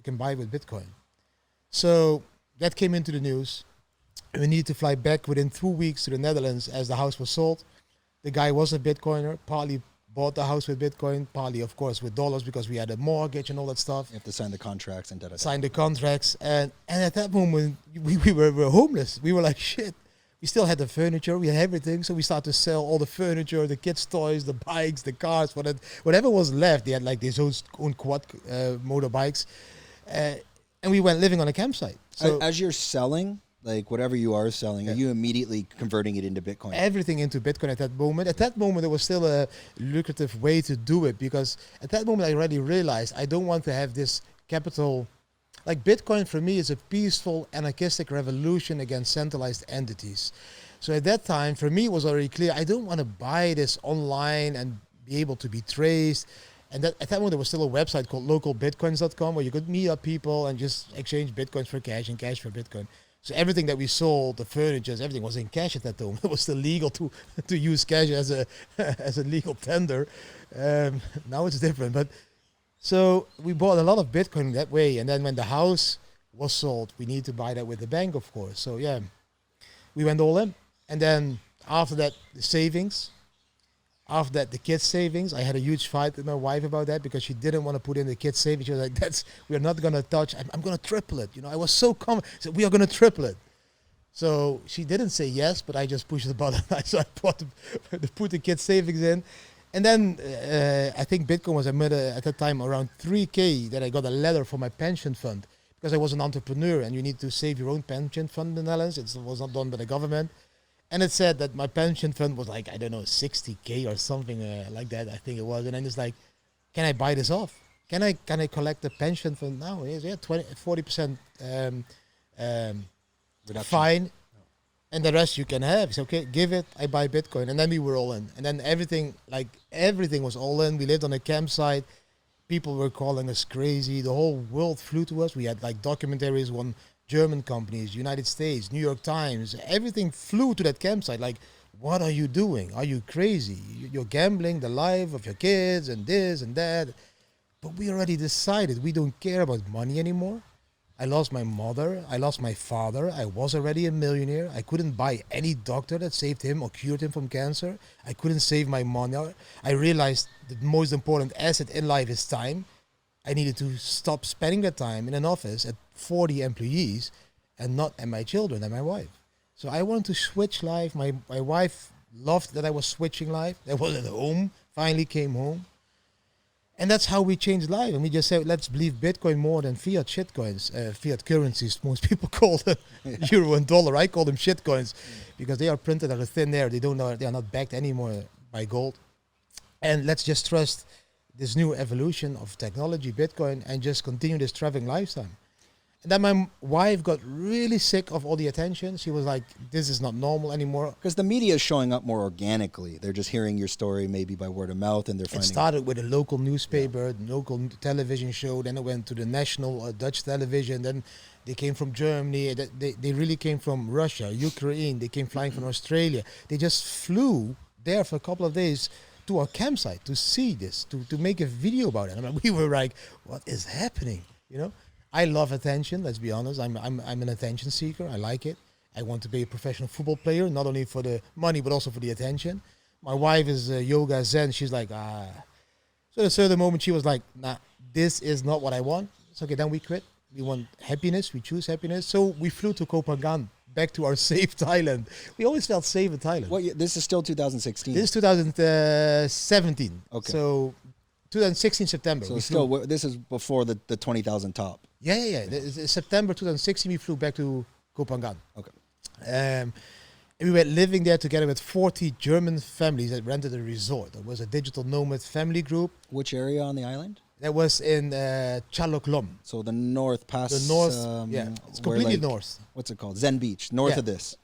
can buy with Bitcoin. So that came into the news. We needed to fly back within 2 weeks to the Netherlands as the house was sold. The guy was a Bitcoiner, partly bought the house with Bitcoin, partly, of course, with dollars because we had a mortgage and all that stuff. You have to sign the contracts and da-da-da. Sign the contracts. And at that moment, we were homeless. We were like, shit. We still had the furniture. We had everything. So we started to sell all the furniture, the kids' toys, the bikes, the cars, whatever was left. They had like these own quad motorbikes. And we went living on a campsite. So as you're selling, like whatever you are selling, are you immediately converting it into Bitcoin? Everything into Bitcoin at that moment. At that moment, it was still a lucrative way to do it because at that moment, I already realized I don't want to have this capital. Like Bitcoin for me is a peaceful, anarchistic revolution against centralized entities. So at that time, for me, it was already clear I don't want to buy this online and be able to be traced. And at that moment, there was still a website called localbitcoins.com where you could meet up people and just exchange Bitcoins for cash and cash for Bitcoin. So everything that we sold, the furniture, everything was in cash at that time. It was still legal to use cash as a legal tender. Now it's different. But so we bought a lot of Bitcoin that way. And then when the house was sold, we need to buy that with the bank, of course. So yeah, we went all in. And then after that, the savings. After that, the kids' savings. I had a huge fight with my wife about that because she didn't want to put in the kids' savings. She was like, we're not going to touch. I'm going to triple it. You know, I was so confident. I said, we are going to triple it. So she didn't say yes, but I just pushed the button. So I put the kids' savings in. And then I think Bitcoin was at that time around 3K that I got a letter from my pension fund because I was an entrepreneur and you need to save your own pension fund in the Netherlands. It was not done by the government. And it said that my pension fund was like, I don't know, 60K or something like that, I think it was. And then it's like, can I buy this off? Can I collect the pension fund now? Yeah, 40% fine. And the rest you can have. It's okay, give it, I buy Bitcoin. And then we were all in. And then everything was all in. We lived on a campsite. People were calling us crazy. The whole world flew to us. We had like documentaries on German companies, United States, New York Times, everything flew to that campsite. Like, what are you doing? Are you crazy? You're gambling the life of your kids and this and that. But we already decided we don't care about money anymore. I lost my mother. I lost my father. I was already a millionaire. I couldn't buy any doctor that saved him or cured him from cancer. I couldn't save my money. I realized the most important asset in life is time. I needed to stop spending that time in an office at 40 employees and not at my children and my wife. So I wanted to switch life. My wife loved that I was switching life. I was at home, finally came home. And that's how we changed life. And we just said, let's believe Bitcoin more than fiat shitcoins, fiat currencies. Most people call them euro and dollar. I call them shitcoins because they are printed out of thin air. They are not backed anymore by gold. And let's just trust this new evolution of technology, Bitcoin, and just continue this traveling lifestyle. And then my wife got really sick of all the attention. She was like, this is not normal anymore. Because the media is showing up more organically. They're just hearing your story maybe by word of mouth, and they're finding... It started with a local newspaper, local television show, then it went to the national Dutch television, then they came from Germany, they really came from Russia, Ukraine, they came flying from Australia. They just flew there for a couple of days to our campsite to see this, to make a video about it. I mean, we were like, what is happening? You know, I love attention. Let's be honest. I'm an attention seeker. I like it. I want to be a professional football player, not only for the money but also for the attention. My wife is yoga zen. She's like, So at a certain moment, she was like, nah, this is not what I want. It's okay. Then we quit. We want happiness. We choose happiness. So we flew to Koh Phangan, back to our safe Thailand. We always felt safe in Thailand. Well, this is still 2016. This is 2017. Okay. So 2016 September. So still, this is before the 20,000 top. Yeah. September 2016, we flew back to Koh Phangan. Okay. And we were living there together with 40 German families that rented a resort. It was a digital nomad family group. Which area on the island? That was in Chalok Lom. So the north past... The north, it's completely north. What's it called? Zen Beach, north of this.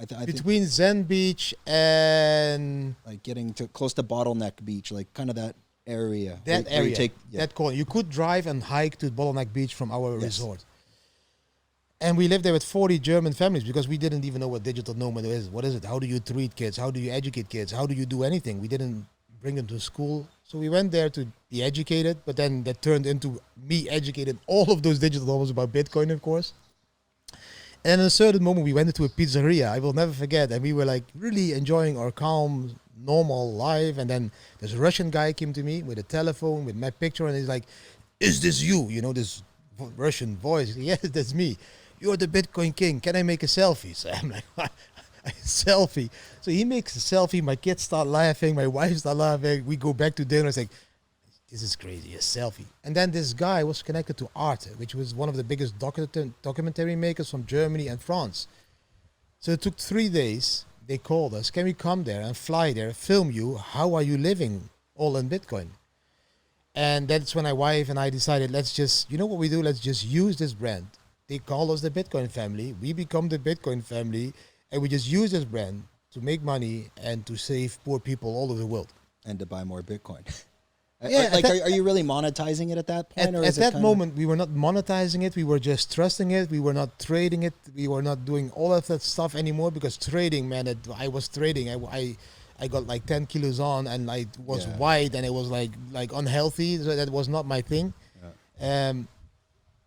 I Between Zen Beach and... Like getting to close to Bottleneck Beach, like kind of that area. That area, that corner. You could drive and hike to Bottleneck Beach from our resort. And we lived there with 40 German families because we didn't even know what digital nomad is. What is it? How do you treat kids? How do you educate kids? How do you do anything? We didn't bring them to school. So we went there to be educated, but then that turned into me educated all of those digital novels about Bitcoin, of course. And at a certain moment, we went into a pizzeria. I will never forget. And we were like really enjoying our calm, normal life. And then this Russian guy came to me with a telephone with my picture. And he's like, "Is this you?" You know, this Russian voice. Yes, that's me. "You're the Bitcoin king. Can I make a selfie?" So I'm like, "What? A selfie?" So he makes a selfie. My kids start laughing. My wife start laughing. We go back to dinner. It's like, this is crazy, a selfie. And then this guy was connected to Arte, which was one of the biggest documentary makers from Germany and France. So it took 3 days. They called us, "Can we come there and fly there, film you? How are you living all in Bitcoin?" And that's when my wife and I decided, let's just, you know what we do? Let's just use this brand. They call us the Bitcoin family. We become the Bitcoin family. And we just use this brand to make money and to save poor people all over the world. And to buy more Bitcoin. Yeah, like, are you really monetizing it at that point? At that moment, we were not monetizing it. We were just trusting it. We were not trading it. We were not doing all of that stuff anymore because trading, man, I was trading. I got like 10 kilos on and I was white and it was like unhealthy. So that was not my thing. Yeah.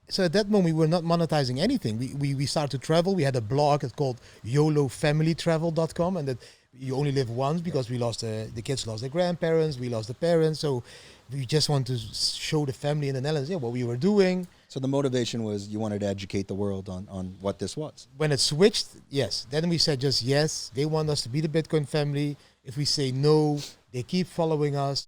So at that moment, we were not monetizing anything. We started to travel. We had a blog. It's called YOLOFamilyTravel.com, and that you only live once because we lost the kids lost their grandparents, we lost the parents. So we just want to show the family in the Netherlands, what we were doing. So the motivation was you wanted to educate the world on what this was. When it switched, yes. Then we said just yes. They want us to be the Bitcoin family. If we say no, they keep following us.